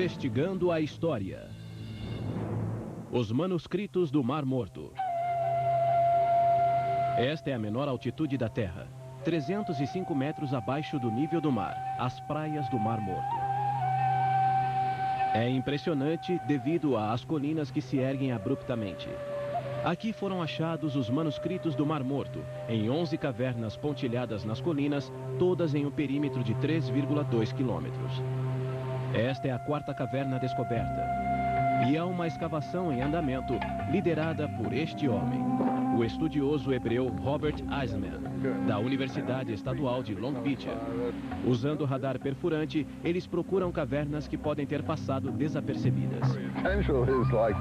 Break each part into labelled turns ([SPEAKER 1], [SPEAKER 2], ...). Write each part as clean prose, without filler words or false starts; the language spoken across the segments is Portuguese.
[SPEAKER 1] Investigando a história. Os manuscritos do Mar Morto. Esta é a menor altitude da Terra, 305 metros abaixo do nível do mar, as praias do Mar Morto. É impressionante devido às colinas que se erguem abruptamente. Aqui foram achados os manuscritos do Mar Morto, em 11 cavernas pontilhadas nas colinas, todas em um perímetro de 3,2 quilômetros. Esta é a quarta caverna descoberta. E há uma escavação em andamento, liderada por este homem, o estudioso hebreu Robert Eisman, da Universidade Estadual de Long Beach. Usando radar perfurante, eles procuram cavernas que podem ter passado desapercebidas.
[SPEAKER 2] Potential is like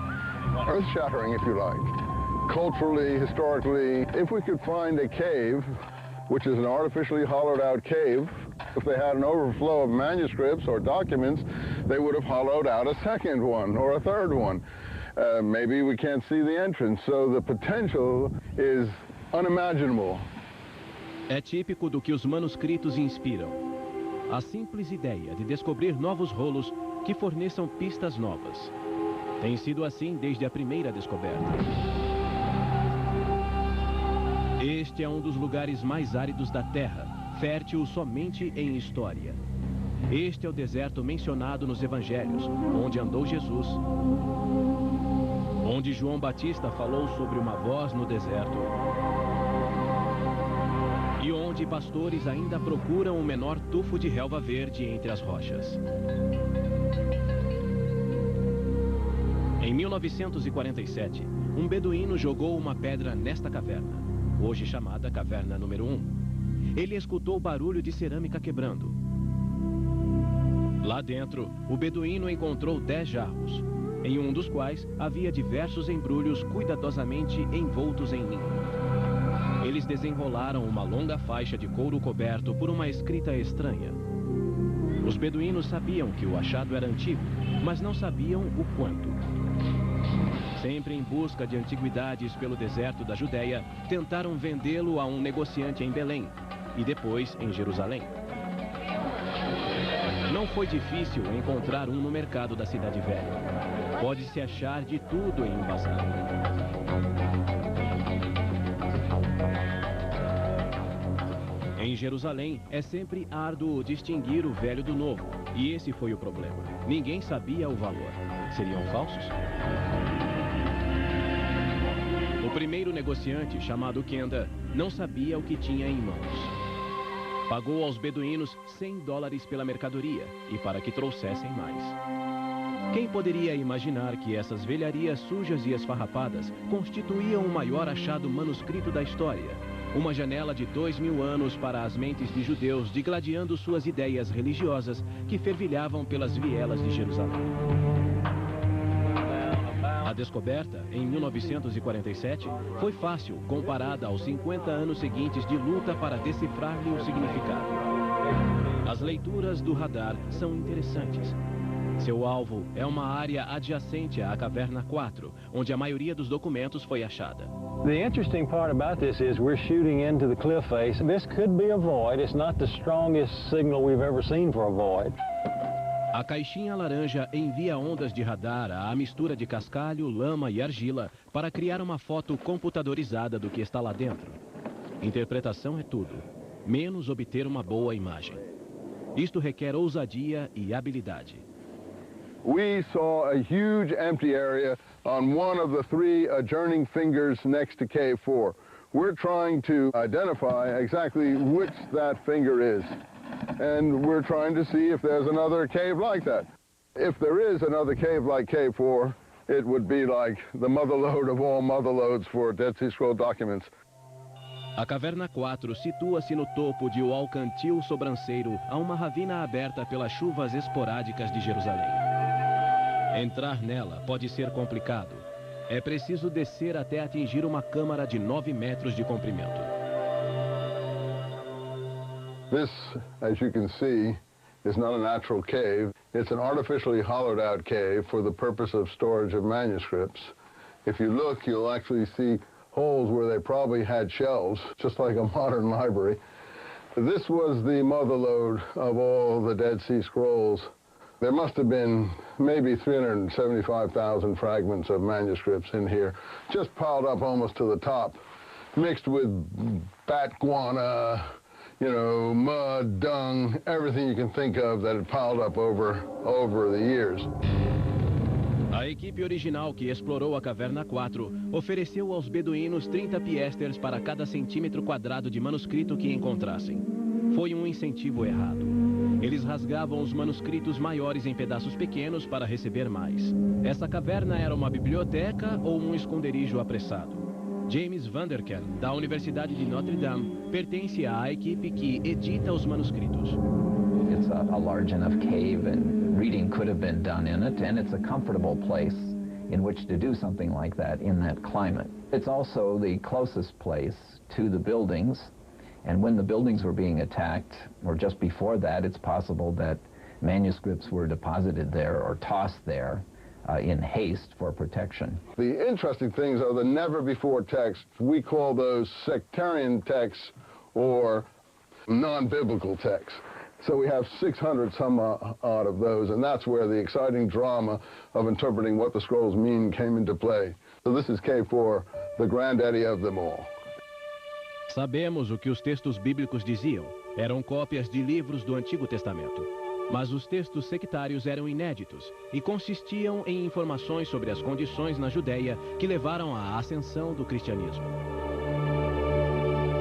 [SPEAKER 2] earth-shattering, if you like. Culturally, historically, if we could find a cave, which is an artificially hollowed out cave, if they had an overflow of manuscripts or documents, they would have hollowed out a second one or a third one. Maybe we can't see the entrance, so the potential is unimaginable.
[SPEAKER 1] É típico do que os manuscritos inspiram. A simples ideia de descobrir novos rolos que forneçam pistas novas. Tem sido assim desde a primeira descoberta. Este é um dos lugares mais áridos da Terra, fértil somente em história. Este é o deserto mencionado nos Evangelhos, onde andou Jesus, onde João Batista falou sobre uma voz no deserto e onde pastores ainda procuram o menor tufo de relva verde entre as rochas. Em 1947, um beduíno jogou uma pedra nesta caverna, hoje chamada Caverna número 1. Ele escutou barulho de cerâmica quebrando. Lá dentro, o beduíno encontrou 10 jarros, em um dos quais havia diversos embrulhos cuidadosamente envoltos em linho. Eles desenrolaram uma longa faixa de couro coberto por uma escrita estranha. Os beduínos sabiam que o achado era antigo, mas não sabiam o quanto. Sempre em busca de antiguidades pelo deserto da Judéia, tentaram vendê-lo a um negociante em Belém e depois em Jerusalém. Não foi difícil encontrar um no mercado da Cidade Velha. Pode-se achar de tudo em um bazar. Em Jerusalém, é sempre árduo distinguir o velho do novo. E esse foi o problema. Ninguém sabia o valor. Seriam falsos? O primeiro negociante, chamado Kenda, não sabia o que tinha em mãos. Pagou aos beduínos $100 pela mercadoria e para que trouxessem mais. Quem poderia imaginar que essas velharias sujas e esfarrapadas constituíam o maior achado manuscrito da história? Uma janela de 2000 anos para as mentes de judeus digladiando suas ideias religiosas que fervilhavam pelas vielas de Jerusalém. A descoberta, em 1947, foi fácil comparada aos 50 anos seguintes de luta para decifrar-lhe o significado. As leituras do radar são interessantes. Seu alvo é uma área adjacente à Caverna 4, onde a maioria dos documentos foi achada.
[SPEAKER 3] The interesting part about this is we're shooting into the cliff face. This could be a void. It's not the strongest signal we've ever seen for a void.
[SPEAKER 1] A caixinha laranja envia ondas de radar à mistura de cascalho, lama e argila para criar uma foto computadorizada do que está lá dentro. Interpretação é tudo, menos obter uma boa imagem. Isto requer ousadia e habilidade.
[SPEAKER 2] We saw a huge empty area on one of the 3 adjourning fingers next to Cave 4. We're trying to identify exactly which that finger is. And we're trying to see if there's another cave like that. If there is another cave like Cave 4, it would be like the motherlode of all motherlodes for Dead Sea Scroll documents.
[SPEAKER 1] A Caverna 4 situa-se no topo de o Alcantil Sobranceiro, a uma ravina aberta pelas chuvas esporádicas de Jerusalém. Entrar nela pode ser complicado. É preciso descer até atingir uma câmara de 9 metros de comprimento.
[SPEAKER 2] This, as you can see, is not a natural cave. It's an artificially hollowed out cave for the purpose of storage of manuscripts. If you look, you'll actually see holes where they probably had shelves, just like a modern library. This was the motherlode of all the Dead Sea Scrolls There must have been maybe 375,000 fragments of manuscripts in here, just piled up almost to the top, mixed with bat guana, you know, mud, dung, everything you can think of that had piled up over the years.
[SPEAKER 1] A equipe original que explorou a Caverna 4 ofereceu aos beduínos 30 piasters para cada centímetro quadrado de manuscrito que encontrassem. Foi um incentivo errado. Eles rasgavam os manuscritos maiores em pedaços pequenos para receber mais. Essa caverna era uma biblioteca ou um esconderijo apressado? James Van Der Kern, da Universidade de Notre Dame, pertence à equipe que edita os manuscritos.
[SPEAKER 4] It's a large enough cave and reading could have been done in it, and it's a comfortable place in which to do something like that in that climate. It's also the closest place to the buildings, and when the buildings were being attacked, or just before that, it's possible that manuscripts were deposited there or tossed there in haste for protection.
[SPEAKER 2] The interesting things are the never-before texts. We call those sectarian texts or non-biblical texts. So we have 600 some odd of those, and that's where the exciting drama of interpreting what the scrolls mean came into play. So this is K4, the granddaddy of them all.
[SPEAKER 1] Sabemos o que os textos bíblicos diziam. Eram cópias de livros do Antigo Testamento. Mas os textos sectários eram inéditos e consistiam em informações sobre as condições na Judéia que levaram à ascensão do cristianismo.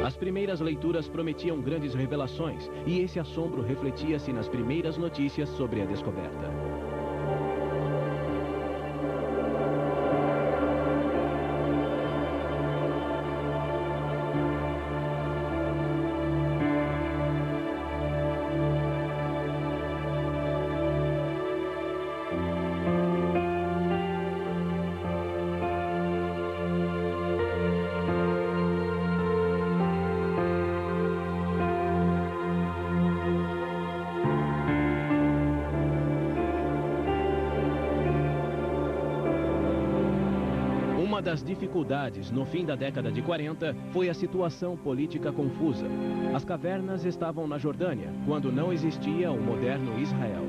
[SPEAKER 1] As primeiras leituras prometiam grandes revelações e esse assombro refletia-se nas primeiras notícias sobre a descoberta. Uma das dificuldades no fim da década de 40 foi a situação política confusa. As cavernas estavam na Jordânia, quando não existia o moderno Israel.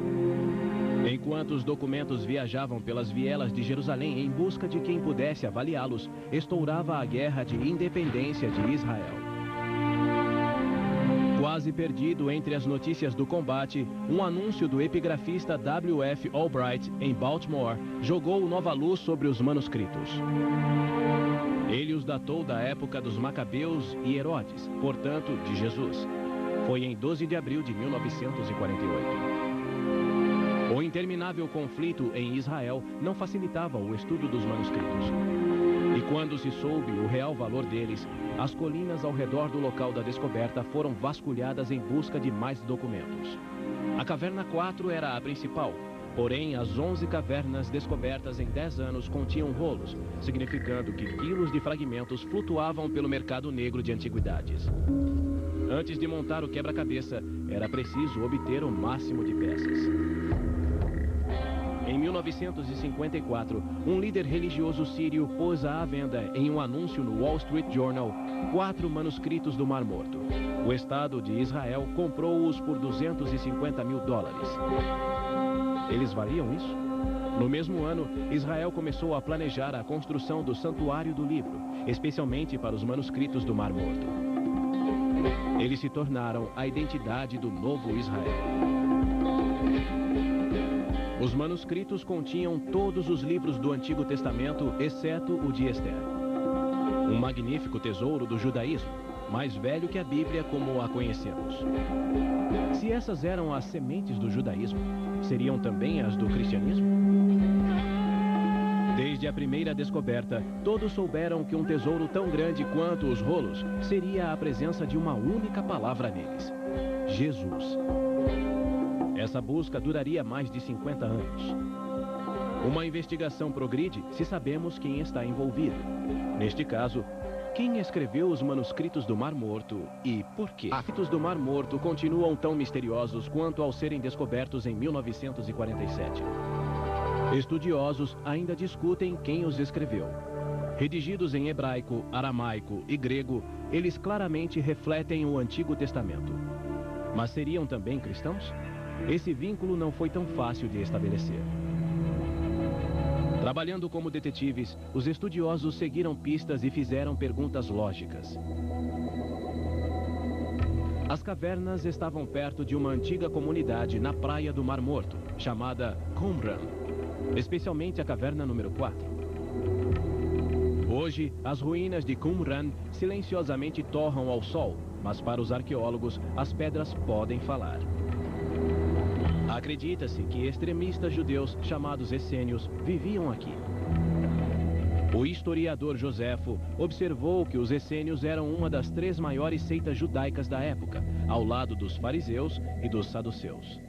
[SPEAKER 1] Enquanto os documentos viajavam pelas vielas de Jerusalém em busca de quem pudesse avaliá-los, estourava a guerra de independência de Israel. Quase perdido entre as notícias do combate, um anúncio do epigrafista W.F. Albright, em Baltimore, jogou nova luz sobre os manuscritos. Ele os datou da época dos Macabeus e Herodes, portanto, de Jesus. Foi em 12 de abril de 1948. O interminável conflito em Israel não facilitava o estudo dos manuscritos. E quando se soube o real valor deles, as colinas ao redor do local da descoberta foram vasculhadas em busca de mais documentos. A Caverna 4 era a principal, porém as 11 cavernas descobertas em 10 anos continham rolos, significando que quilos de fragmentos flutuavam pelo mercado negro de antiguidades. Antes de montar o quebra-cabeça, era preciso obter o máximo de peças. Em 1954, um líder religioso sírio pôs à venda em um anúncio no Wall Street Journal 4 manuscritos do Mar Morto. O Estado de Israel comprou-os por $250 mil. Eles valiam isso? No mesmo ano, Israel começou a planejar a construção do Santuário do Livro, especialmente para os manuscritos do Mar Morto. Eles se tornaram a identidade do novo Israel. Os manuscritos continham todos os livros do Antigo Testamento, exceto o de Esther. Um magnífico tesouro do judaísmo, mais velho que a Bíblia como a conhecemos. Se essas eram as sementes do judaísmo, seriam também as do cristianismo? Desde a primeira descoberta, todos souberam que um tesouro tão grande quanto os rolos seria a presença de uma única palavra neles: Jesus. Essa busca duraria mais de 50 anos. Uma investigação progride se sabemos quem está envolvido. Neste caso, quem escreveu os manuscritos do Mar Morto e por quê? Os manuscritos do Mar Morto continuam tão misteriosos quanto ao serem descobertos em 1947. Estudiosos ainda discutem quem os escreveu. Redigidos em hebraico, aramaico e grego, eles claramente refletem o Antigo Testamento. Mas seriam também cristãos? esse vínculo não foi tão fácil de estabelecer. Trabalhando como detetives, os estudiosos seguiram pistas e fizeram perguntas lógicas. As cavernas estavam perto de uma antiga comunidade na praia do Mar Morto, chamada Qumran, especialmente a caverna número 4. Hoje, as ruínas de Qumran silenciosamente torram ao sol, mas para os arqueólogos, as pedras podem falar. Acredita-se que extremistas judeus chamados essênios viviam aqui. O historiador Joséfo observou que os essênios eram uma das 3 maiores seitas judaicas da época, ao lado dos fariseus e dos saduceus.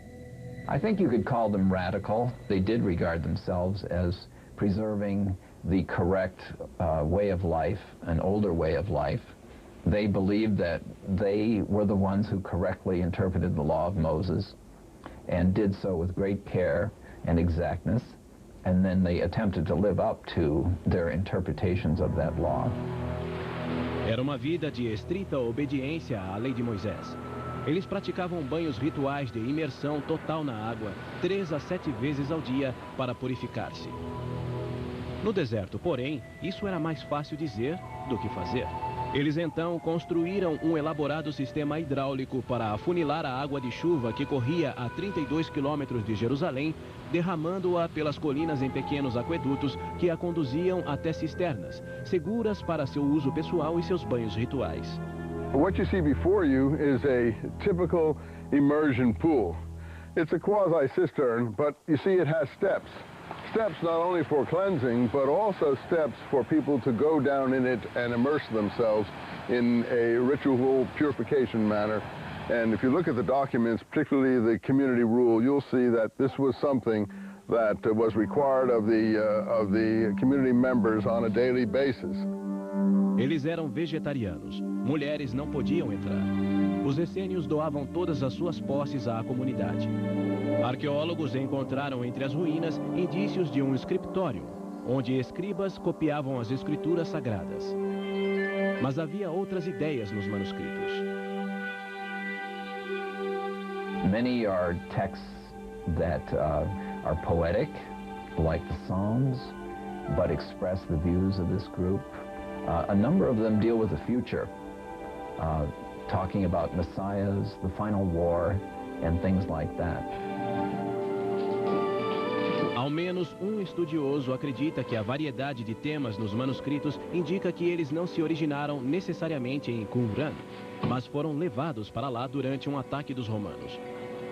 [SPEAKER 4] I think you could call them radical. They did regard themselves as preserving the correct way of life, an older way of life. They believed that they were the ones who correctly interpreted the law of Moses and did so with great care and exactness, and then they attempted to live up to their interpretations of that law.
[SPEAKER 1] Era uma vida de estrita obediência à lei de Moisés. Eles praticavam banhos rituais de imersão total na água, 3 a 7 vezes ao dia, para purificar-se. No deserto, porém, isso era mais fácil dizer do que fazer. Eles então construíram um elaborado sistema hidráulico para afunilar a água de chuva que corria a 32 quilômetros de Jerusalém, derramando-a pelas colinas em pequenos aquedutos que a conduziam até cisternas, seguras para seu uso pessoal e seus banhos rituais.
[SPEAKER 2] What you see before you is a typical immersion pool. It's a quasi-cistern, but you see it has steps. Steps not only for cleansing, but also steps for people to go down in it and immerse themselves in a ritual purification manner. And if you look at the documents, particularly the community rule, you'll see that this was something that was required of the community members on a daily basis.
[SPEAKER 1] Eles eram vegetarianos. Mulheres não podiam entrar. Os essênios doavam todas as suas posses à comunidade. Arqueólogos encontraram entre as ruínas indícios de um escritório, onde escribas copiavam as escrituras sagradas. Mas havia outras ideias nos manuscritos.
[SPEAKER 4] Many are texts that are poetic, like the Psalms, but express the views of this group. A number of them deal with the future, talking about messiahs, the final war, and things like that.
[SPEAKER 1] Ao menos um estudioso acredita que a variedade de temas nos manuscritos indica que eles não se originaram necessariamente em Qumran, mas foram levados para lá durante um ataque dos romanos.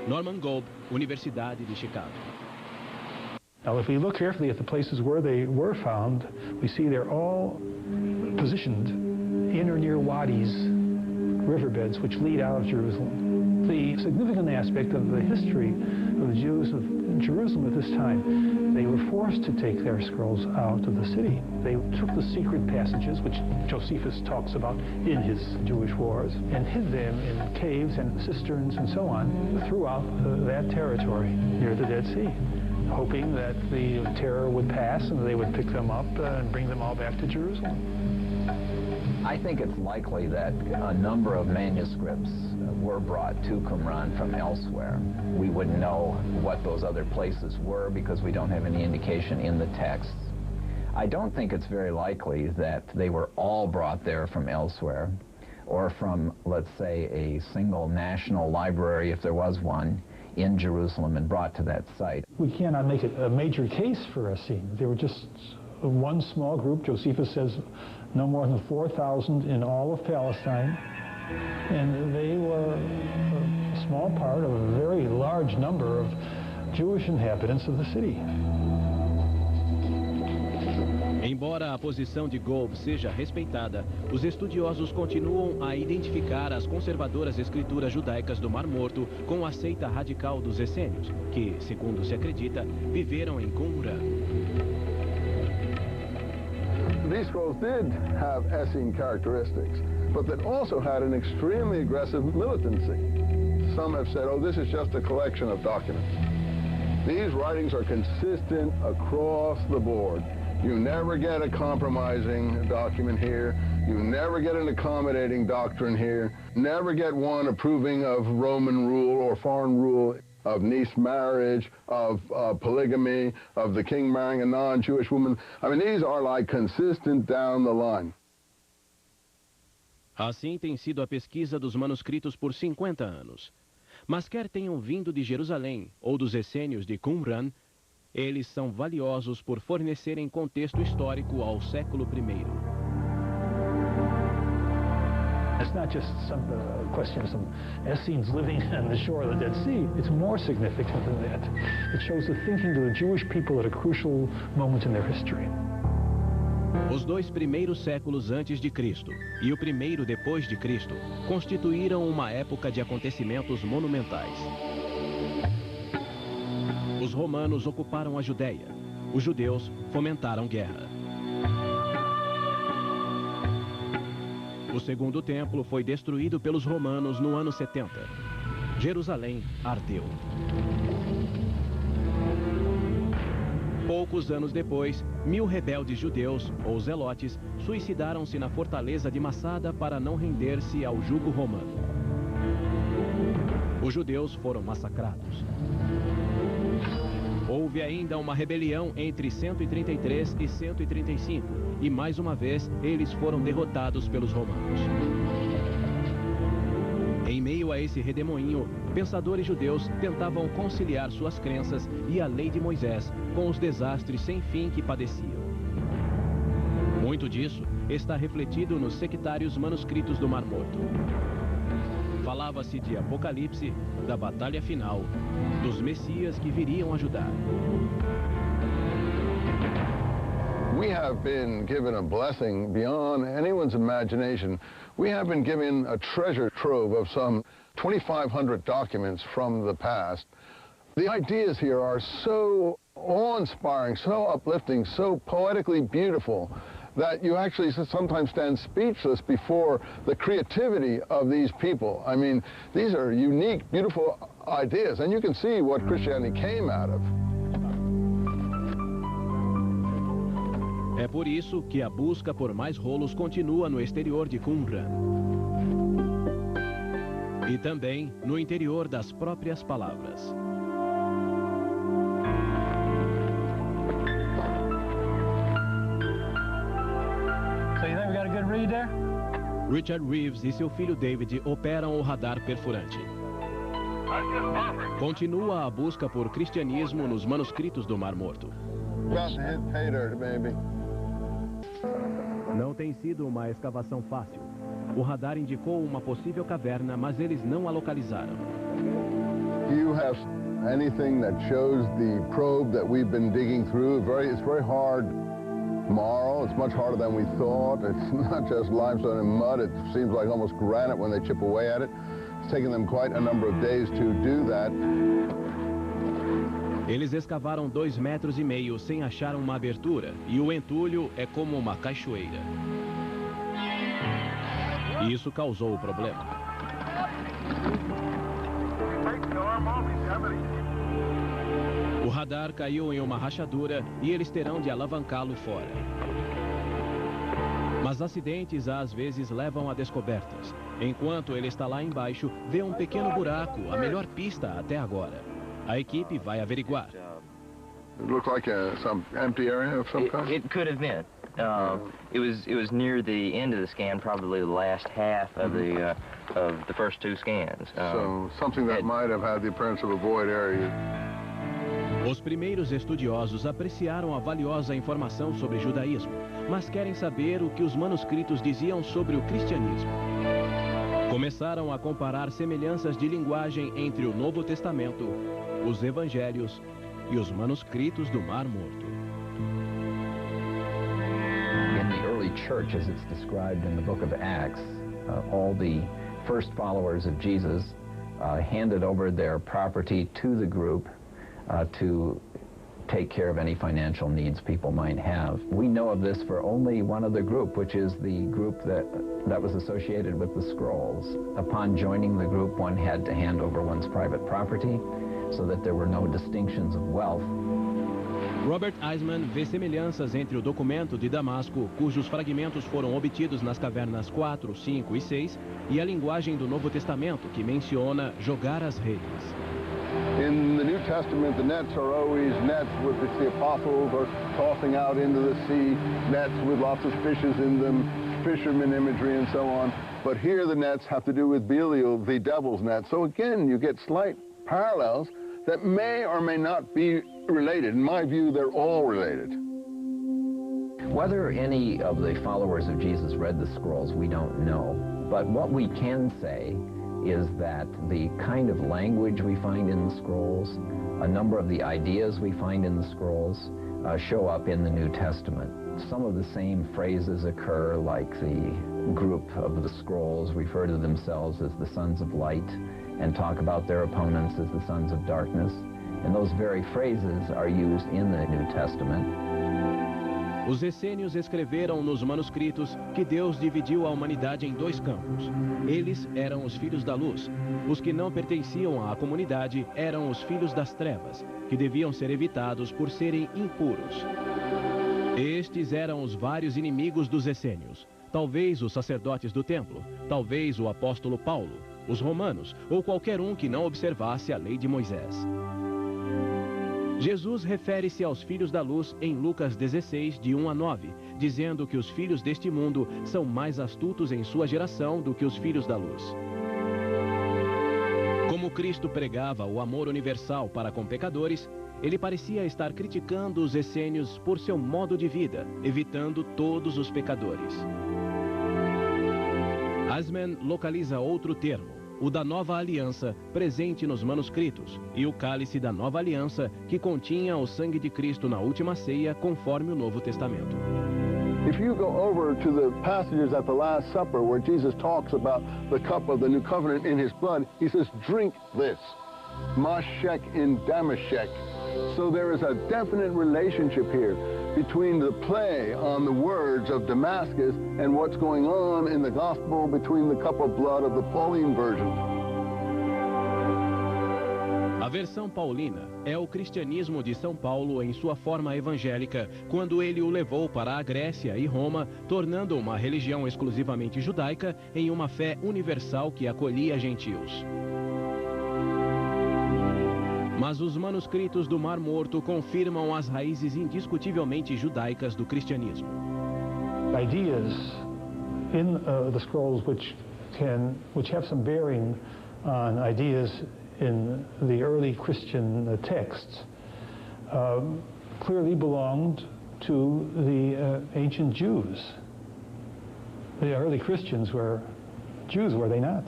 [SPEAKER 1] Norman Golb, Universidade de Chicago.
[SPEAKER 5] Now, if we look carefully at the places where they were found, we see they're all positioned in or near wadis, riverbeds, which lead out of Jerusalem. The significant aspect of the history of the Jews of Jerusalem at this time, they were forced to take their scrolls out of the city. They took the secret passages, which Josephus talks about in his Jewish wars, and hid them in caves and cisterns and so on throughout that territory near the Dead Sea, hoping that the terror would pass and they would pick them up and bring them all back to Jerusalem.
[SPEAKER 4] I think it's likely that a number of manuscripts were brought to Qumran from elsewhere. We wouldn't know what those other places were because we don't have any indication in the texts. I don't think it's very likely that they were all brought there from elsewhere or from, let's say, a single national library, if there was one, in Jerusalem and brought to that site.
[SPEAKER 5] We cannot make it a major case for Essene. They were just one small group. Josephus says no more than 4,000 in all of Palestine. And they were a small part of a very large number of Jewish inhabitants of the city.
[SPEAKER 1] Embora a posição de Golb seja respeitada, os estudiosos continuam a identificar as conservadoras escrituras judaicas do Mar Morto com a seita radical dos essênios, que, segundo se acredita, viveram em Qumran.
[SPEAKER 2] These scrolls did have Essene characteristics, but that also had an extremely aggressive militancy. Some have said, oh, this is just a collection of documents. These writings are consistent across the board. You never get a compromising document here. You never get an accommodating doctrine here. Never get one approving of Roman rule or foreign rule. of niece marriage, of polygamy, of the king marrying a non-Jewish woman. I mean, these are like consistent down the line.
[SPEAKER 1] Assim tem sido a pesquisa dos manuscritos por 50 anos. Mas quer tenham vindo de Jerusalém ou dos essênios de Qumran, eles são valiosos por fornecerem contexto histórico ao século I.
[SPEAKER 5] It's not just some question of some Essenes living on the shore of the Dead Sea. It's more significant than that. It shows the thinking of the Jewish people at a crucial moment in their history.
[SPEAKER 1] Os 2 primeiros séculos antes de Cristo e o primeiro depois de Cristo constituíram uma época de acontecimentos monumentais. Os romanos ocuparam a Judéia. Os judeus fomentaram guerra. O segundo templo foi destruído pelos romanos no ano 70. Jerusalém ardeu. Poucos anos depois, 1000 rebeldes judeus, ou zelotes, suicidaram-se na fortaleza de Massada para não render-se ao jugo romano. Os judeus foram massacrados. Houve ainda uma rebelião entre 133 e 135, e mais uma vez eles foram derrotados pelos romanos. Em meio a esse redemoinho, pensadores judeus tentavam conciliar suas crenças e a lei de Moisés com os desastres sem fim que padeciam. Muito disso está refletido nos sectários manuscritos do Mar Morto. Falava-se de Apocalipse, da batalha final, dos Messias que viriam ajudar.
[SPEAKER 2] We have been given a blessing beyond anyone's imagination. We have been given a treasure trove of some 2,500 documents from the past. The ideas here are so awe-inspiring, so uplifting, so poetically beautiful that you actually sometimes stand speechless before the creativity of these people. I mean, these are unique, beautiful ideas, and you can see what Christianity came out of.
[SPEAKER 1] É por isso que a busca por mais rolos continua no exterior de Qumran. E também no interior das próprias palavras.
[SPEAKER 3] So you think we got a good read there?
[SPEAKER 1] Richard Reeves e seu filho David operam o radar perfurante. Continua a busca por cristianismo nos manuscritos do Mar Morto.
[SPEAKER 2] About to hit pay dirt, baby.
[SPEAKER 1] Não tem sido uma escavação fácil. O radar indicou uma possível caverna, mas eles não a localizaram.
[SPEAKER 2] Do you have anything that shows the probe that we've been digging through? It's very hard marl. It's much harder than we thought. It's not just limestone and mud. It seems like almost granite when they chip away at it. It's taken them quite a number of days to do that.
[SPEAKER 1] Eles escavaram 2,5 metros sem achar uma abertura, e o entulho é como uma cachoeira. Isso causou o problema. O radar caiu em uma rachadura e eles terão de alavancá-lo fora. Mas acidentes às vezes levam a descobertas. Enquanto ele está lá embaixo, vê um pequeno buraco, a melhor pista até agora. A equipe vai averiguar.
[SPEAKER 2] It looked like some empty area of some kind?
[SPEAKER 6] It could have been. It was near the end of the scan, probably the last half of the first 2 scans.
[SPEAKER 2] So something that might have had the appearance of a void area.
[SPEAKER 1] Os primeiros estudiosos apreciaram a valiosa informação sobre judaísmo, mas querem saber o que os manuscritos diziam sobre o cristianismo. Começaram a comparar semelhanças de linguagem entre o Novo Testamento, os Evangelhos e os manuscritos do Mar Morto.
[SPEAKER 4] In the early church, as it's described in the book of Acts, all the first followers of Jesus handed over their property to the group to take care of any financial needs people might have. We know of this for only one other group, which is the group that was associated with the scrolls. Upon joining the group, one had to hand over one's private property so that there were no distinctions of wealth.
[SPEAKER 1] Robert Eisman vê semelhanças entre o documento de Damasco, cujos fragmentos foram obtidos nas cavernas 4, 5 e 6, e a linguagem do Novo Testamento, que menciona jogar as redes.
[SPEAKER 2] In the New Testament, the nets are always nets with the apostles are tossing out into the sea, nets with lots of fishes in them, fisherman imagery and so on. But here the nets have to do with Belial, the devil's net. So again, you get slight parallels that may or may not be related. In my view, they're all related.
[SPEAKER 4] Whether any of the followers of Jesus read the scrolls, we don't know. But what we can say is that the kind of language we find in the scrolls, a number of the ideas we find in the scrolls, show up in the New Testament. Some of the same phrases occur, like the group of the scrolls refer to themselves as the sons of light and talk about their opponents as the sons of darkness. And those very phrases are used in the New Testament.
[SPEAKER 1] Os essênios escreveram nos manuscritos que Deus dividiu a humanidade em dois campos. Eles eram os filhos da luz. Os que não pertenciam à comunidade eram os filhos das trevas, que deviam ser evitados por serem impuros. Estes eram os vários inimigos dos essênios. Talvez os sacerdotes do templo, talvez o apóstolo Paulo, os romanos ou qualquer um que não observasse a lei de Moisés. Jesus refere-se aos filhos da luz em Lucas 16, de 1 a 9, dizendo que os filhos deste mundo são mais astutos em sua geração do que os filhos da luz. Como Cristo pregava o amor universal para com pecadores, ele parecia estar criticando os essênios por seu modo de vida, evitando todos os pecadores. Eisman localiza outro termo, o da Nova Aliança, presente nos manuscritos, e o cálice da Nova Aliança, que continha o sangue de Cristo na última ceia, conforme o Novo Testamento.
[SPEAKER 2] If you go over to the passages at the Last Supper where Jesus talks about the cup of the new covenant in his blood, he says, drink this, mashek in damashek. So there is a definite relationship here between the play on the words of Damascus and what's going on in the gospel between the cup of blood of the Pauline version.
[SPEAKER 1] A versão paulina é o cristianismo de São Paulo em sua forma evangélica, quando ele o levou para a Grécia e Roma, tornando uma religião exclusivamente judaica em uma fé universal que acolhia gentios. Mas os manuscritos do Mar Morto confirmam as raízes indiscutivelmente judaicas do cristianismo.
[SPEAKER 5] Ideas in the scrolls which have some bearing on ideas in the early Christian texts clearly belonged to the ancient Jews. The early Christians were Jews, were they not?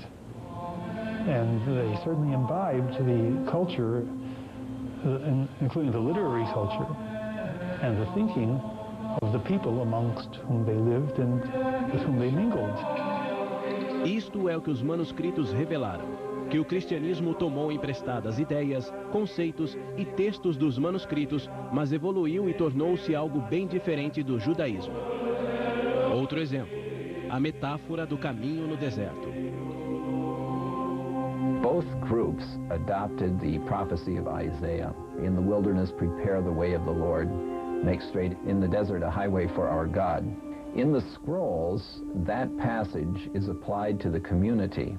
[SPEAKER 5] And they certainly imbibed the culture, including the literary culture, and the thinking of the people amongst whom they lived and with whom they mingled.
[SPEAKER 1] Isto é o que os manuscritos revelaram, que o cristianismo tomou emprestadas ideias, conceitos e textos dos manuscritos, mas evoluiu e tornou-se algo bem diferente do judaísmo. Outro exemplo, a metáfora do caminho no deserto.
[SPEAKER 4] Both groups adopted the prophecy of Isaiah. In the wilderness, prepare the way of the Lord. Make straight in the desert a highway for our God. In the scrolls, that passage is applied to the community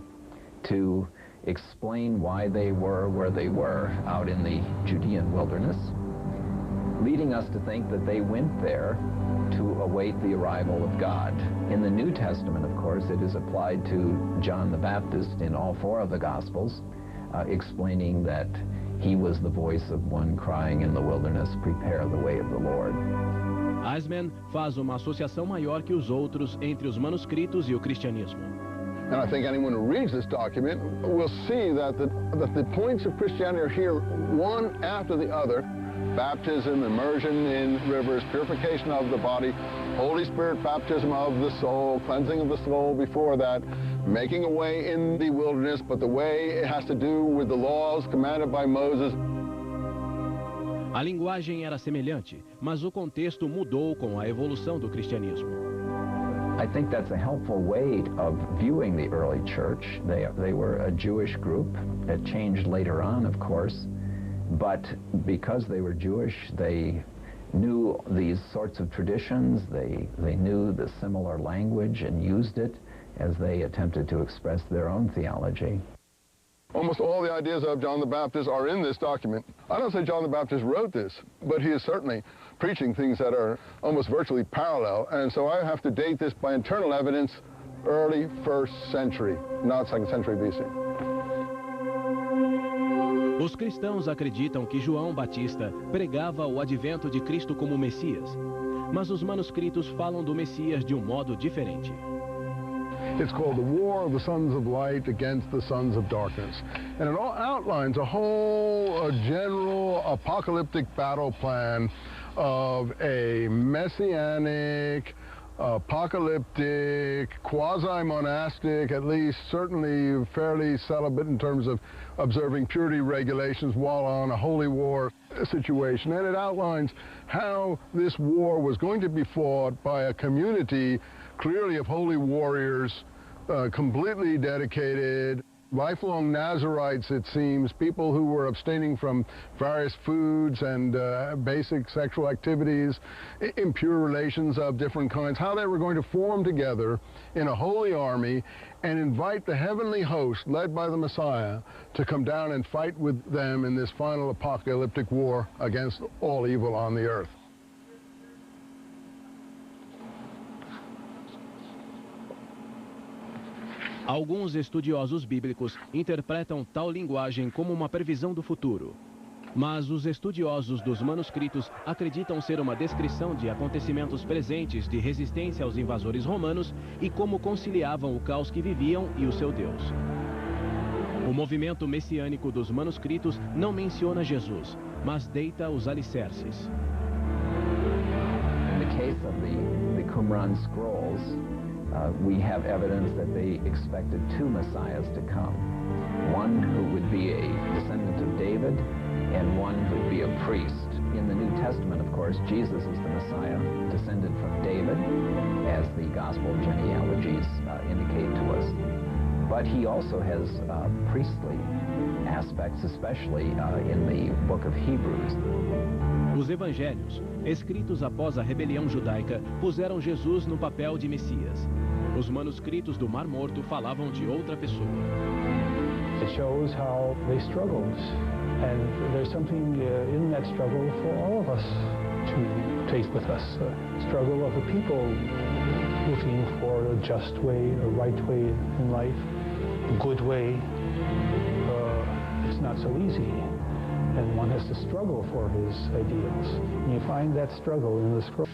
[SPEAKER 4] to explain why they were where they were out in the Judean wilderness, leading us to think that they went there to await the arrival of God. In the New Testament, of course, it is applied to John the Baptist in all four of the Gospels, explaining that he was the voice of one crying in the wilderness, prepare the way of the Lord.
[SPEAKER 1] Eisman faz uma associação maior que os outros entre os manuscritos e o cristianismo.
[SPEAKER 2] And I think anyone who reads this document will see that the points of Christianity are here one after the other. Baptism, immersion in rivers, purification of the body, Holy Spirit baptism of the soul, cleansing of the soul before that, making a way in the wilderness, but the way it has to do with the laws commanded by Moses.
[SPEAKER 1] A linguagem era semelhante, mas o contexto mudou com a evolução do cristianismo.
[SPEAKER 4] I think that's a helpful way of viewing the early church. They were a Jewish group. It changed later on, of course. But because they were Jewish, they knew these sorts of traditions. They knew the similar language and used it as they attempted to express their own theology.
[SPEAKER 2] Almost all the ideas of John the Baptist are in this document. I don't say John the Baptist wrote this, but he is certainly preaching things that are almost virtually parallel, and so I have to date this by internal evidence, early 1st century, not 2nd century BC.
[SPEAKER 1] Os cristãos acreditam que João Batista pregava o advento de Cristo como Messias, mas os manuscritos falam do Messias de um modo diferente.
[SPEAKER 2] It's called the War of the Sons of Light against the Sons of Darkness. And it all outlines a whole general apocalyptic battle plan of a messianic, apocalyptic, quasi-monastic, at least certainly fairly celibate in terms of observing purity regulations while on a holy war situation. And it outlines how this war was going to be fought by a community clearly of holy warriors, completely dedicated, lifelong Nazarites, it seems, people who were abstaining from various foods and basic sexual activities, impure relations of different kinds, how they were going to form together in a holy army and invite the heavenly host, led by the Messiah, to come down and fight with them in this final apocalyptic war against all evil on the earth.
[SPEAKER 1] Alguns estudiosos bíblicos interpretam tal linguagem como uma previsão do futuro. Mas os estudiosos dos manuscritos acreditam ser uma descrição de acontecimentos presentes de resistência aos invasores romanos e como conciliavam o caos que viviam e o seu Deus. O movimento messiânico dos manuscritos não menciona Jesus, mas deita os alicerces.
[SPEAKER 4] In the case of the Qumran scrolls, we have evidence that they expected two Messiahs to come. One who would be a descendant of David and one who would be a priest. In the New Testament, of course, Jesus is the Messiah, descended from David, as the gospel genealogies indicate to us. But he also has priestly aspects, especially in the book of Hebrews.
[SPEAKER 1] Os evangelhos, escritos após a rebelião judaica, puseram Jesus no papel de Messias. Os manuscritos do Mar Morto falavam de outra pessoa.
[SPEAKER 5] It shows how they struggled, and there's something in that struggle for all of us to take with us. A struggle of the people looking for a just way, a right way in life, a good way. It's not so easy, and one has to struggle for his ideals. And you find that struggle in the scroll.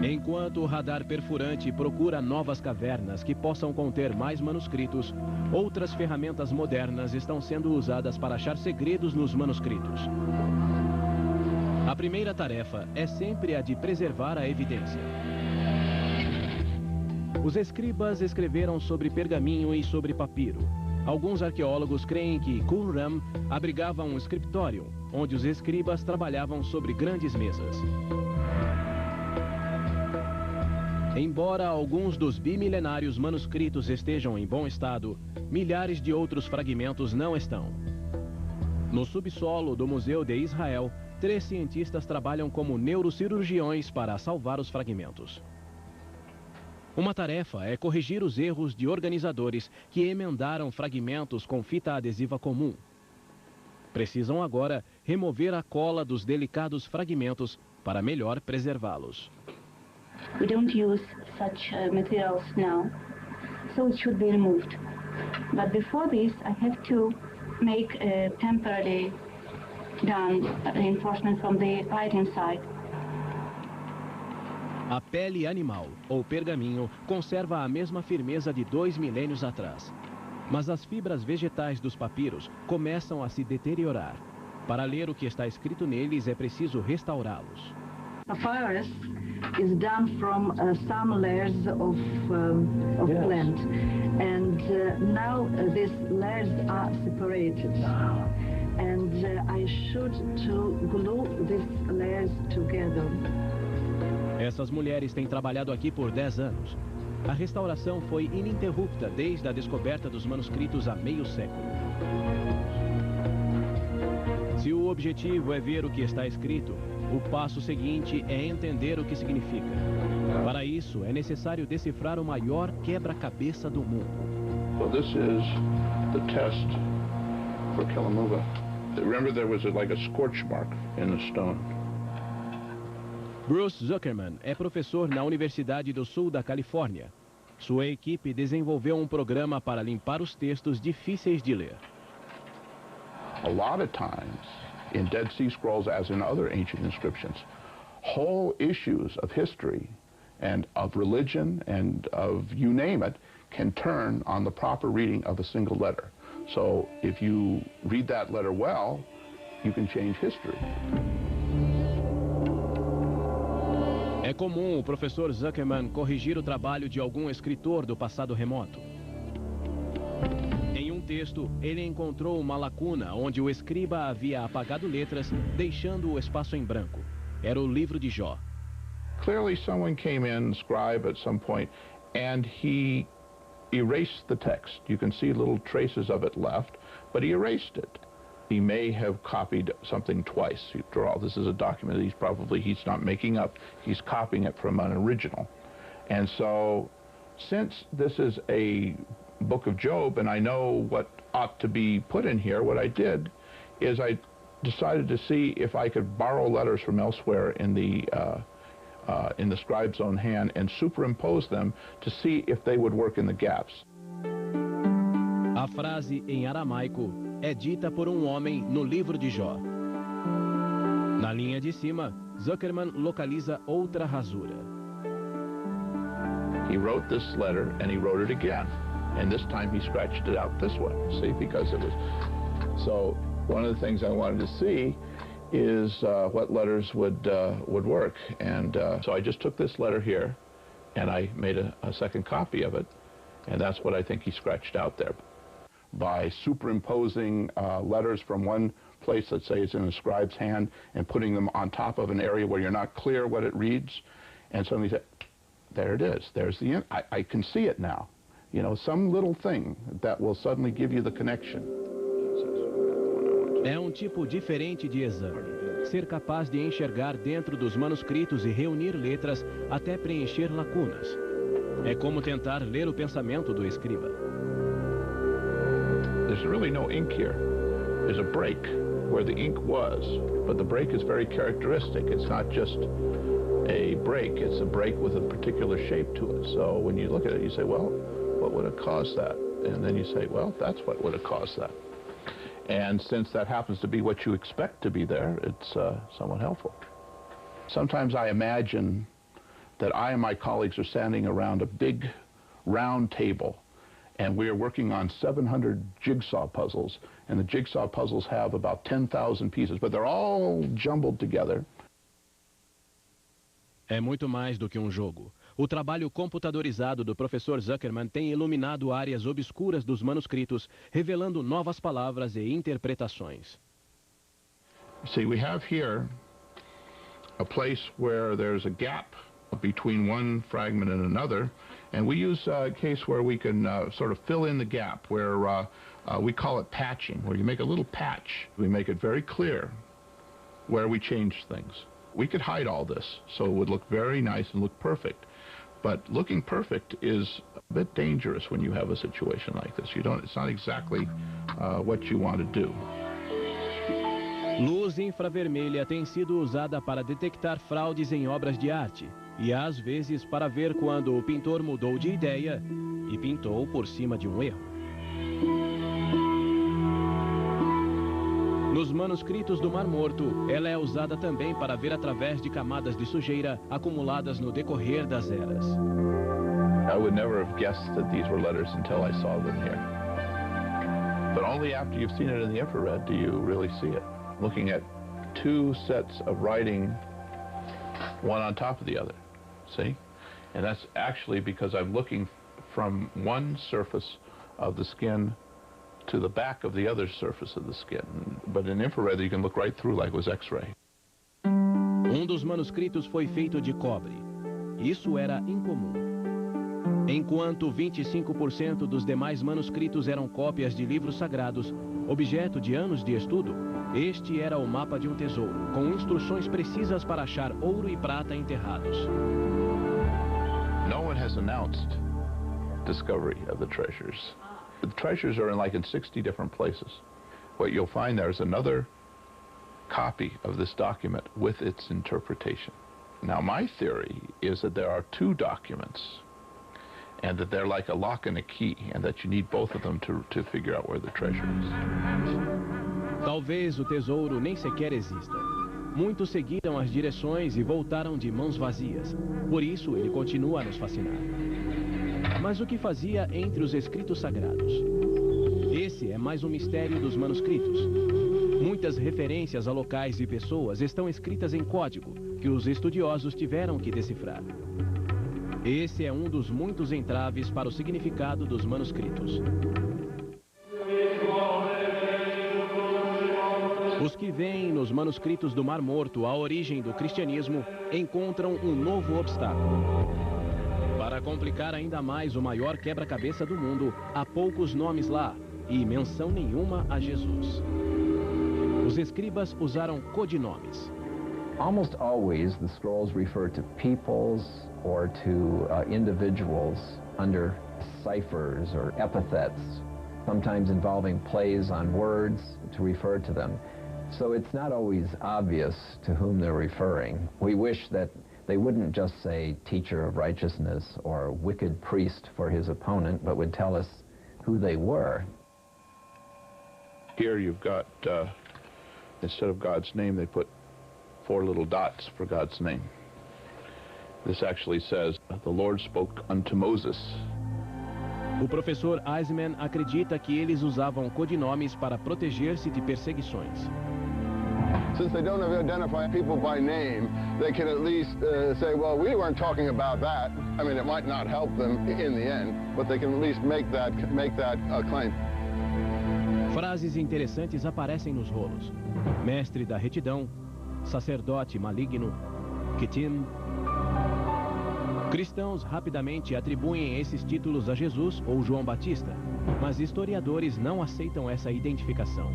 [SPEAKER 1] Enquanto o radar perfurante procura novas cavernas que possam conter mais manuscritos, outras ferramentas modernas estão sendo usadas para achar segredos nos manuscritos. A primeira tarefa é sempre a de preservar a evidência. Os escribas escreveram sobre pergaminho e sobre papiro. Alguns arqueólogos creem que Qumran abrigava um escritório, onde os escribas trabalhavam sobre grandes mesas. Embora alguns dos bimilenários manuscritos estejam em bom estado, milhares de outros fragmentos não estão. No subsolo do Museu de Israel, 3 cientistas trabalham como neurocirurgiões para salvar os fragmentos. Uma tarefa é corrigir os erros de organizadores que emendaram fragmentos com fita adesiva comum. Precisam agora remover a cola dos delicados fragmentos para melhor preservá-los.
[SPEAKER 7] We don't use such materials now, so it should be removed. But before this, I have to make a temporary reinforcement from the right-hand side.
[SPEAKER 1] A pele animal, ou pergaminho, conserva a mesma firmeza de 2 milênios atrás. Mas as fibras vegetais dos papiros começam a se deteriorar. Para ler o que está escrito neles, é preciso restaurá-los.
[SPEAKER 8] Papyrus is done from some layers of plant, and now these layers are separated, and I should to glue these layers together.
[SPEAKER 1] Essas mulheres têm trabalhado aqui por 10 anos. A restauração foi ininterrupta desde a descoberta dos manuscritos há meio século. Se o objetivo é ver o que está escrito, o passo seguinte é entender o que significa. Para isso, é necessário decifrar o maior quebra-cabeça do mundo.
[SPEAKER 9] Well, this is the test for Killamuva. Remember, there was like a scorch mark in the stone.
[SPEAKER 1] Bruce Zuckerman é professor na Universidade do Sul da Califórnia. Sua equipe desenvolveu programa para limpar os textos difíceis de ler.
[SPEAKER 9] A lot of times, in Dead Sea Scrolls, as in other ancient inscriptions, whole issues of history and of religion and of you name it can turn on the proper reading of a single letter. So if you read that letter well, you can change history.
[SPEAKER 1] É comum o professor Zuckerman corrigir o trabalho de algum escritor do passado remoto. Em um texto, ele encontrou uma lacuna onde o escriba havia apagado letras, deixando o espaço em branco. Era o livro de Jó.
[SPEAKER 9] Clearly someone came in, scribe at some point, and he erased the text. You can see little traces of it left, but he erased it. He may have copied something twice. After all, this is a document he's not making up. He's copying it from an original. And so, since this is a book of Job, and I know what ought to be put in here, what I did is I decided to see if I could borrow letters from elsewhere in the scribe's own hand and superimpose them to see if they would work in the gaps.
[SPEAKER 1] A frase em aramaico é dita por homem no livro de Jó. Na linha de cima, Zuckerman localiza outra rasura.
[SPEAKER 9] He wrote this letter and he wrote it again. And this time he scratched it out this way, see, because it was... So one of the things I wanted to see is what letters would work. And so I just took this letter here and I made a second copy of it. And that's what I think he scratched out there. By superimposing letters from one place, let's say it's in a scribe's hand, and putting them on top of an area where you're not clear what it reads, and suddenly say, there it is, there's the, I can see it now. You know, some little thing that will suddenly give you the connection.
[SPEAKER 1] É tipo diferente de exame. Ser capaz de enxergar dentro dos manuscritos e reunir letras até preencher lacunas. É como tentar ler o pensamento do escriba.
[SPEAKER 9] There's really no ink here. There's a break where the ink was, but the break is very characteristic. It's not just a break, it's a break with a particular shape to it. So when you look at it, you say, well, what would have caused that? And then you say, well, that's what would have caused that. And since that happens to be what you expect to be there, it's somewhat helpful. Sometimes I imagine that I and my colleagues are standing around a big round table, and we are working on 700 jigsaw puzzles, and the jigsaw puzzles have about 10,000 pieces, but they're all jumbled together.
[SPEAKER 1] É muito mais do que jogo. O trabalho computadorizado do professor Zuckerman tem iluminado áreas obscuras dos manuscritos, revelando novas palavras e interpretações.
[SPEAKER 9] See, we have here a place where there's a gap between one fragment and another, and we use a case where we can sort of fill in the gap, where we call it patching, where you make a little patch. We make it very clear where we change things. We could hide all this, so it would look very nice and look perfect. But looking perfect is a bit dangerous when you have a situation like this. It's not exactly what you want to do.
[SPEAKER 1] Luz infravermelha tem sido usada para detectar fraudes em obras de arte e às vezes para ver quando o pintor mudou de ideia e pintou por cima de erro. Nos manuscritos do Mar Morto, ela é usada também para ver através de camadas de sujeira acumuladas no decorrer das eras.
[SPEAKER 9] I would never have guessed that these were letters until I saw them here. But only after you've seen it in the infrared do you really see it. Looking at two sets of writing, one on top of the other, see? And that's actually because I'm looking from one surface of the skin to the back of the other surface of the skin. But in infrared, you can look right through like it was X-ray.
[SPEAKER 1] Dos manuscritos foi feito de cobre. Isso era incomum. Enquanto 25% dos demais manuscritos eram cópias de livros sagrados, objeto de anos de estudo, este era o mapa de um tesouro, com instruções precisas para achar ouro e prata enterrados.
[SPEAKER 9] No one has announced discovery of the treasures. The treasures are in 60 different places. What you'll find there is another copy of this document with its interpretation. Now, my theory is that there are two documents, and that they're like a lock and a key, and that you need both of them to figure out where the treasure is.
[SPEAKER 1] Talvez o tesouro nem sequer exista. Muitos seguiram as direções e voltaram de mãos vazias. Por isso, ele continua a nos fascinar. Mas o que fazia entre os escritos sagrados? Esse é mais um mistério dos manuscritos. Muitas referências a locais e pessoas estão escritas em código, que os estudiosos tiveram que decifrar. Esse é um dos muitos entraves para o significado dos manuscritos. Os que veem nos manuscritos do Mar Morto a origem do cristianismo encontram um novo obstáculo. Para complicar ainda mais o maior quebra-cabeça do mundo, há poucos nomes lá e menção nenhuma a Jesus. Os escribas usaram codinomes.
[SPEAKER 4] Almost always the scrolls refer to peoples or to individuals under ciphers or epithets, sometimes involving plays on words to refer to them. So it's not always obvious to whom they're referring. We wish that they wouldn't just say teacher of righteousness or wicked priest for his opponent, but would tell us who they were.
[SPEAKER 9] Here you've got, instead of God's name, they put 4 little dots for God's name. This actually says, the Lord spoke unto Moses.
[SPEAKER 1] O professor Eisman acredita que eles usavam codinomes para proteger-se de perseguições.
[SPEAKER 2] Since they don't identify people by name, they can at least say, well, we weren't talking about that. I mean, it might not help them in the end, but they can at least make that claim.
[SPEAKER 1] Frases interessantes aparecem nos rolos. Mestre da retidão, sacerdote maligno, Kittim. Cristãos rapidamente atribuem esses títulos a Jesus ou João Batista, mas historiadores não aceitam essa identificação.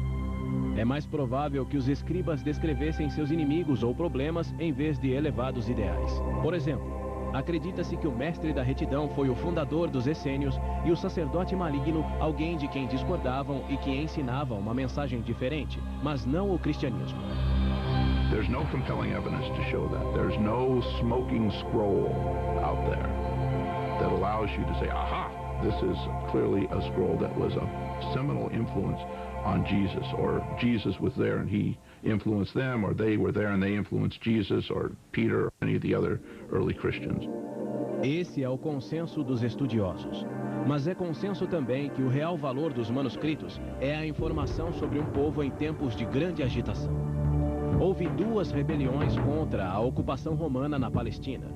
[SPEAKER 1] É mais provável que os escribas descrevessem seus inimigos ou problemas em vez de elevados ideais. Por exemplo, acredita-se que o mestre da retidão foi o fundador dos essênios e o sacerdote maligno alguém de quem discordavam e que ensinava uma mensagem diferente, mas não o cristianismo.
[SPEAKER 9] There's no compelling evidence to show that. There's no smoking scroll out there that allows you to say, aha, this is clearly a scroll that was a seminal influence on Jesus, or Jesus was there and he influenced them, or they were there and they influenced Jesus, or Peter, or any of the other early Christians.
[SPEAKER 1] Esse é o consenso dos estudiosos. Mas é consenso também que o real valor dos manuscritos é a informação sobre um povo em tempos de grande agitação. Houve 2 rebeliões contra a ocupação romana na Palestina.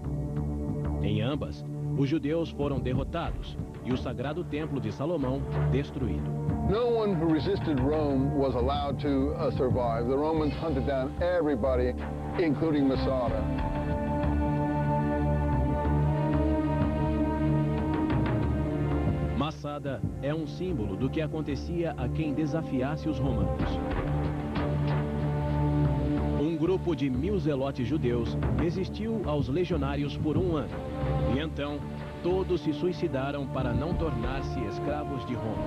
[SPEAKER 1] Em ambas, os judeus foram derrotados e o sagrado templo de Salomão destruído.
[SPEAKER 2] No one who resisted Rome was allowed to survive. The Romans hunted down everybody, including Masada.
[SPEAKER 1] Masada é um símbolo do que acontecia a quem desafiasse os romanos. Um grupo de 1000 zelotes judeus resistiu aos legionários por 1 ano. E então, todos se suicidaram para não tornar-se escravos de Roma.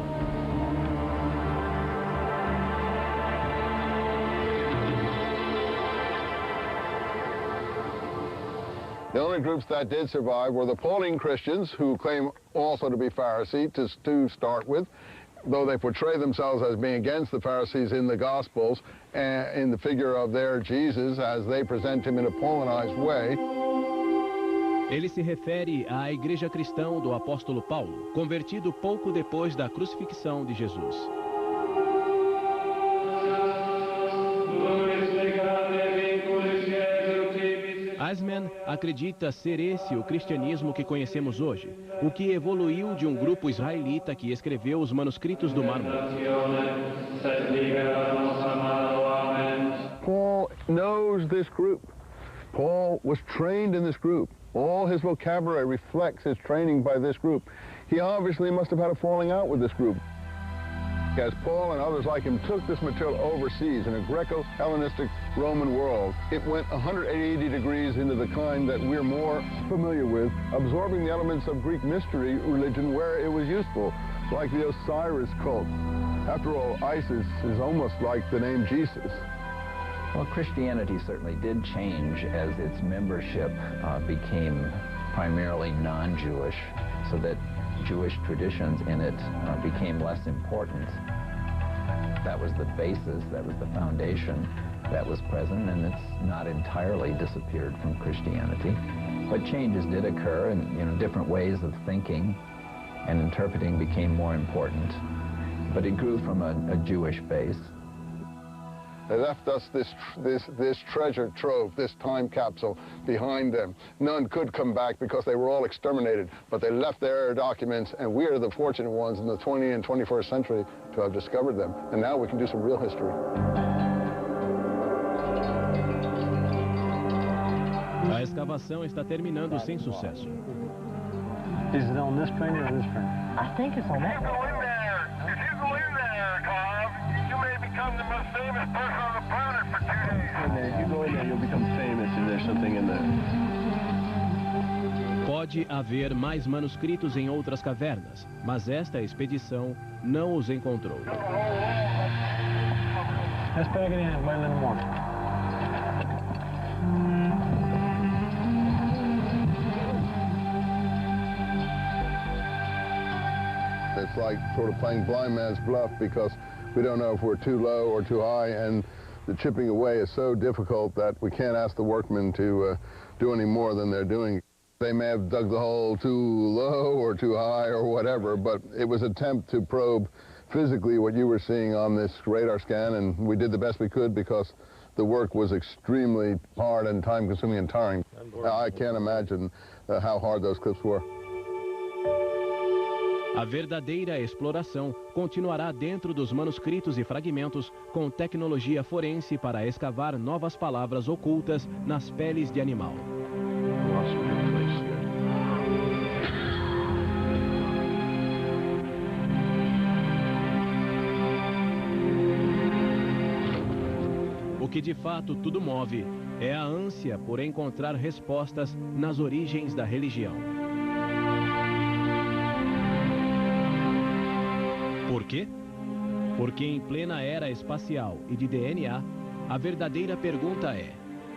[SPEAKER 2] The only groups that did survive were the Pauline Christians, who claim also to be Pharisee to start with, though they portray themselves as being against the Pharisees in the Gospels and in the figure of their Jesus as they present him in a Paulinized way.
[SPEAKER 1] Ele se refere à igreja cristã do apóstolo Paulo, convertido pouco depois da crucifixão de Jesus. Eisman acredita ser esse o cristianismo que conhecemos hoje, o que evoluiu de um grupo israelita que escreveu os manuscritos do Mar Morto.
[SPEAKER 2] Paul knows this group. Paul was trained in this group. All his vocabulary reflects his training by this group. He obviously must have had a falling out with this group. As Paul and others like him took this material overseas in a Greco-Hellenistic Roman world, it went 180 degrees into the kind that we're more familiar with, absorbing the elements of Greek mystery religion where it was useful, like the Osiris cult. After all, Isis is almost like the name Jesus.
[SPEAKER 4] Well, Christianity certainly did change as its membership became primarily non-Jewish, so that Jewish traditions in it became less important. That was the basis, that was the foundation that was present, and it's not entirely disappeared from Christianity. But changes did occur, and different ways of thinking and interpreting became more important. But it grew from a Jewish base.
[SPEAKER 2] They left us this treasure trove, this time capsule behind them. None could come back because they were all exterminated, but they left their documents, and we are the fortunate ones in the 20th and 21st century to have discovered them. And now we can do some real history.
[SPEAKER 1] A escavação está terminando sem sucesso.
[SPEAKER 3] Is it on this printer or this printer?
[SPEAKER 10] I think it's on that.
[SPEAKER 11] If you go in there, Cobb, you may become the most famous person on the planet for 2 days.
[SPEAKER 10] And then if you go in there, you'll become famous if there's something in there.
[SPEAKER 1] Pode haver mais manuscritos em outras cavernas, mas esta expedição não os encontrou.
[SPEAKER 3] Let's bag it in and wait a little more.
[SPEAKER 2] It's like sort of playing blind man's bluff because we don't know if we're too low or too high, and the chipping away is so difficult that we can't ask the workmen to do any more than they're doing. They may have dug the hole too low or too high or whatever, but it was an attempt to probe physically what you were seeing on this radar scan, and we did the best we could because the work was extremely hard and time-consuming and tiring. I can't imagine how hard those clips were.
[SPEAKER 1] A verdadeira exploração continuará dentro dos manuscritos e fragmentos com tecnologia forense para escavar novas palavras ocultas nas peles de animal. O que de fato tudo move é a ânsia por encontrar respostas nas origens da religião. Por quê? Porque em plena era espacial e de DNA, a verdadeira pergunta é: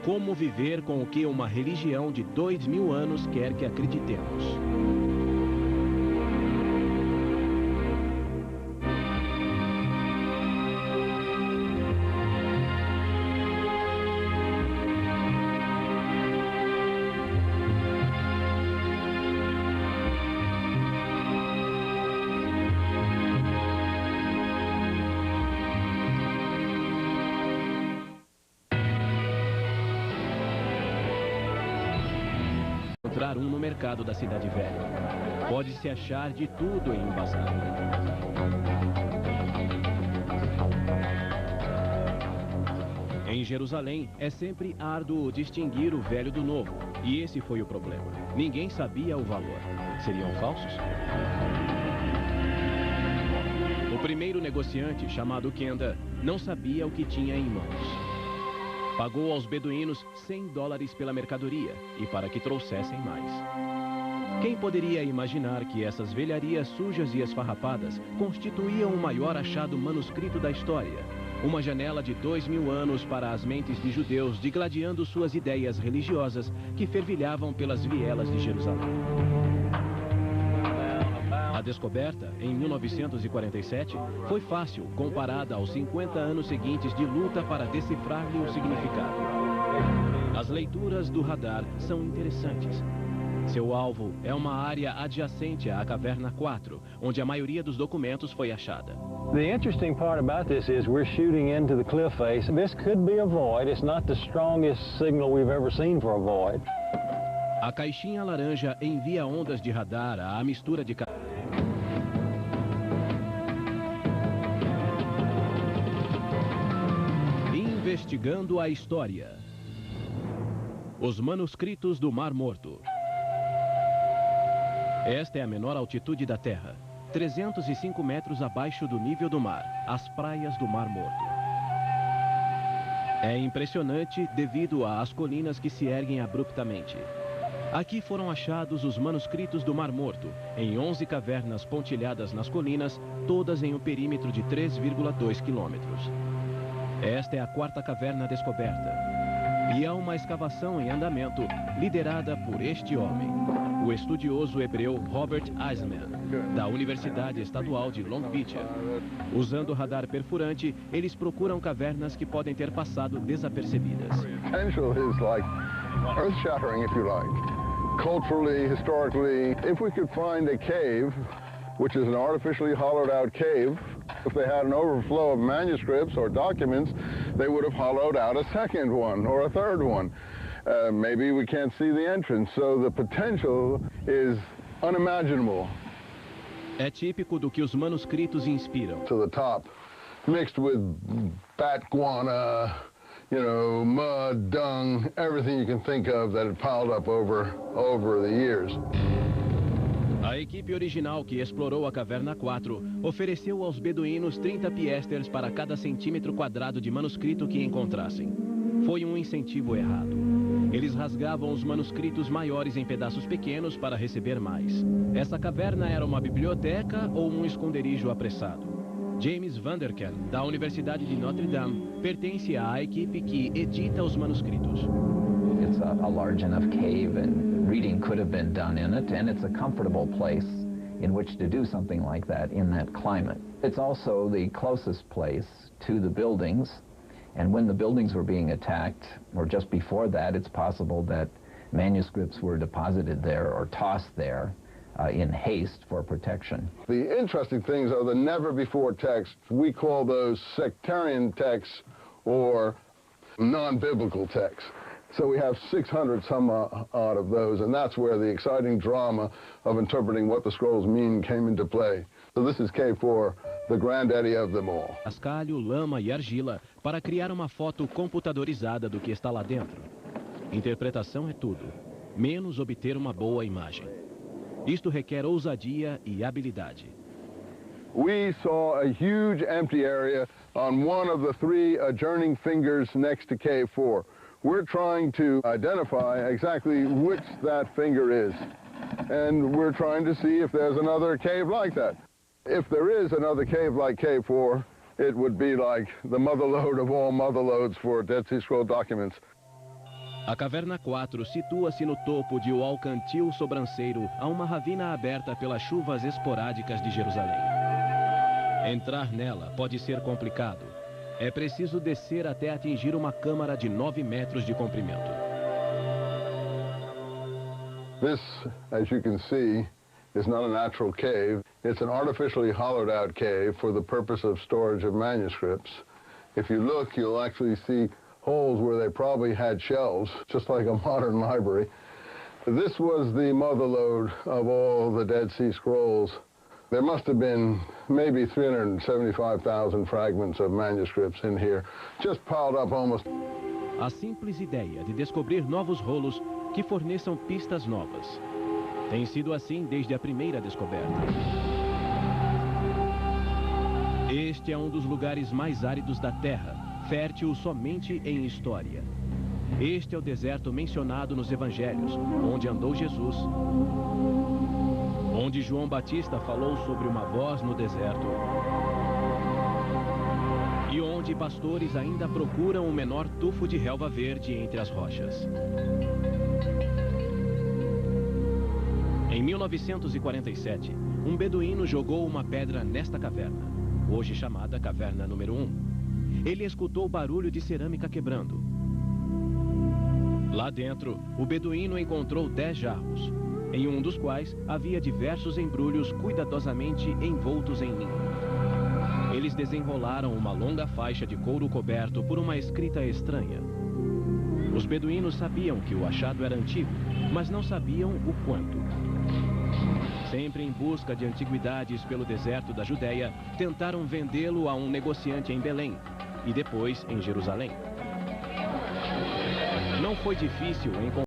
[SPEAKER 1] como viver com o que uma religião de 2000 anos quer que acreditemos? Encontrar um no mercado da Cidade Velha. Pode-se achar de tudo em um bazar. Em Jerusalém, é sempre árduo distinguir o velho do novo. E esse foi o problema. Ninguém sabia o valor. Seriam falsos? O primeiro negociante, chamado Kenda, não sabia o que tinha em mãos. Pagou aos beduínos $100 pela mercadoria e para que trouxessem mais. Quem poderia imaginar que essas velharias sujas e esfarrapadas constituíam o maior achado manuscrito da história? Uma janela de 2000 anos para as mentes de judeus digladiando suas ideias religiosas que fervilhavam pelas vielas de Jerusalém. A descoberta, em 1947, foi fácil comparada aos 50 anos seguintes de luta para decifrar-lhe o significado. As leituras do radar são interessantes. Seu alvo é uma área adjacente à Caverna 4, onde a maioria dos documentos foi achada.
[SPEAKER 3] The interesting part about this is we're shooting into the cliff face. This could be a void. It's not the strongest signal we've ever seen for a void.
[SPEAKER 1] A caixinha laranja envia ondas de radar à mistura de... Investigando a história. Os manuscritos do Mar Morto. Esta é a menor altitude da Terra, 305 metros abaixo do nível do mar, as praias do Mar Morto. É impressionante devido às colinas que se erguem abruptamente. Aqui foram achados os manuscritos do Mar Morto, em 11 cavernas pontilhadas nas colinas, todas em um perímetro de 3,2 quilômetros. Esta é a quarta caverna descoberta. E há uma escavação em andamento, liderada por este homem, o estudioso hebreu Robert Eisman, da Universidade Estadual de Long Beach. Usando radar perfurante, eles procuram cavernas que podem ter passado desapercebidas.
[SPEAKER 2] Potential is like earth-shattering, if you like. Culturally, historically, if we could find a cave, which is an artificially hollowed out cave, if they had an overflow of manuscripts or documents, they would have hollowed out a second one or a third one. Maybe we can't see the entrance, so the potential is unimaginable.
[SPEAKER 1] É típico do que os manuscritos inspiram.
[SPEAKER 2] To the top, mixed with bat guana, you know, mud, dung, everything you can think of that had piled up over the years.
[SPEAKER 1] A equipe original que explorou a Caverna 4 ofereceu aos beduínos 30 piasters para cada centímetro quadrado de manuscrito que encontrassem. Foi um incentivo errado. Eles rasgavam os manuscritos maiores em pedaços pequenos para receber mais. Essa caverna era uma biblioteca ou um esconderijo apressado? James Vanderken, da Universidade de Notre Dame, pertence à equipe que edita os manuscritos.
[SPEAKER 4] It's a large enough cave and reading could have been done in it, and it's a comfortable place in which to do something like that in that climate. It's also the closest place to the buildings, and when the buildings were being attacked, or just before that, it's possible that manuscripts were deposited there or tossed there in haste for protection.
[SPEAKER 2] The interesting things are the never-before texts. We call those sectarian texts or non-biblical texts. So we have 600 some odd of those, and that's where the exciting drama of interpreting what the scrolls mean came into play. So this is K4, the granddaddy of them all.
[SPEAKER 1] Cascalho, lama e argila para criar uma foto computadorizada do que está lá dentro. Interpretação é tudo, menos obter uma boa imagem. Isto requer ousadia e habilidade.
[SPEAKER 2] We saw a huge empty area on one of the 3 adjoining fingers next to K4. We're trying to identify exactly which that finger is. And we're trying to see if there's another cave like that. If there is another cave like K4, it would be like the motherlode of all motherlodes for Dead Sea Scroll documents.
[SPEAKER 1] A Caverna 4 situa-se no topo de o Alcantil Sobranceiro, a uma ravina aberta pelas chuvas esporádicas de Jerusalém. Entrar nela pode ser complicado. É preciso descer até atingir uma câmara de 9 metros de comprimento.
[SPEAKER 2] This, as you can see, is not a natural cave. It's an artificially hollowed out cave for the purpose of storage of manuscripts. If you look, you'll actually see holes where they probably had shelves, just like a modern library. This was the motherlode of all the Dead Sea Scrolls. There must have been maybe 375,000 fragments of manuscripts in here, just piled up almost.
[SPEAKER 1] A simples ideia de descobrir novos rolos que forneçam pistas novas. Tem sido assim desde a primeira descoberta. Este é um dos lugares mais áridos da Terra, fértil somente em história. Este é o deserto mencionado nos Evangelhos, onde andou Jesus, onde João Batista falou sobre uma voz no deserto e onde pastores ainda procuram o menor tufo de relva verde entre as rochas. Em 1947, um beduíno jogou uma pedra nesta caverna, hoje chamada Caverna número 1. Ele escutou barulho de cerâmica quebrando. Lá dentro, o beduíno encontrou 10 jarros, em um dos quais havia diversos embrulhos cuidadosamente envoltos em linho. Eles desenrolaram uma longa faixa de couro coberto por uma escrita estranha. Os beduínos sabiam que o achado era antigo, mas não sabiam o quanto. Sempre em busca de antiguidades pelo deserto da Judéia, tentaram vendê-lo a um negociante em Belém e depois em Jerusalém. Não foi difícil encontrar